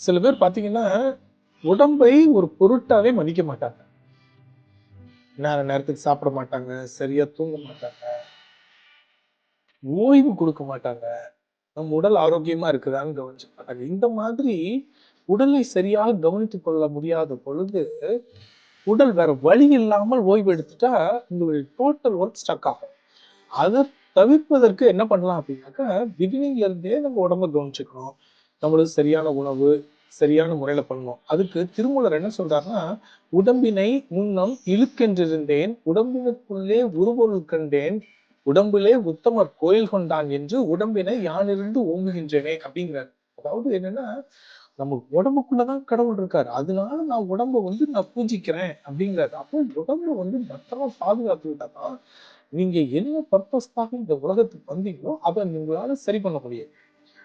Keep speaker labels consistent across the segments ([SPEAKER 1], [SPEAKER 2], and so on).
[SPEAKER 1] சில பேர் பாத்தீங்கன்னா உடம்பை ஒரு பொருட்டாவே மதிக்க மாட்டாங்க. நேரத்துக்கு சாப்பிட மாட்டாங்க, சரியா தூங்க மாட்டாங்க, ஓய்வு கொடுக்க மாட்டாங்க, நம் உடல் ஆரோக்கியமா இருக்குதான்னு கவனிச்சு மாட்டாங்க. இந்த மாதிரி உடலை சரியாக கவனித்துக் கொள்ள முடியாத பொழுது உடல் வேற வழி இல்லாமல் ஓய்வு எடுத்துட்டா உங்களுடைய டோட்டல் ஒர்க் ஸ்டக் ஆகும். அதை தவிர்ப்பதற்கு என்ன பண்ணலாம் அப்படின்னாக்கா, பிகினிங்ல இருந்தே நம்ம உடம்ப கவனிச்சுக்கணும். நம்மளுக்கு சரியான உணவு சரியான முறையில பண்ணணும். அதுக்கு திருமூலர் என்ன சொல்றாருன்னா, உடம்பினை முன்னம் இழுக்கென்றிருந்தேன், உடம்பினுக்குள்ளே உருபொருள் கண்டேன், உடம்பிலே உத்தமர் கோயில் கொண்டான் என்று உடம்பினை யானிருந்து ஓங்குகின்றனே அப்படிங்கிறார். அதாவது என்னன்னா, நம்ம உடம்புக்குள்ளதான் கடவுள் இருக்காரு. அதனால நான் உடம்ப நான் பூஜிக்கிறேன் அப்படிங்கிறாரு. அப்போ உடம்ப பத்திரமா பாதுகாத்துக்கிட்டாதான் நீங்க என்ன பர்பஸ்க்காக இந்த உலகத்துக்கு வந்தீங்களோ அதை உங்களால சரி பண்ண முடியும்.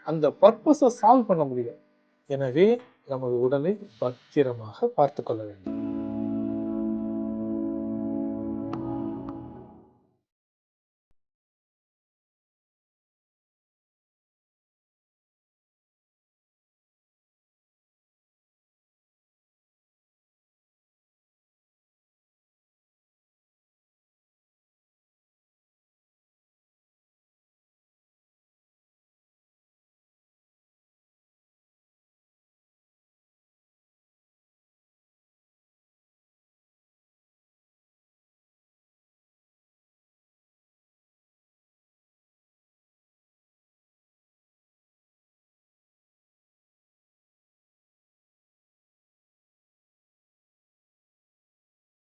[SPEAKER 1] அந்த பர்பஸை சால்வ் பண்ண முடியும். எனவே நமது உடலை பத்திரமாக பார்த்துக் கொள்ள வேண்டும்.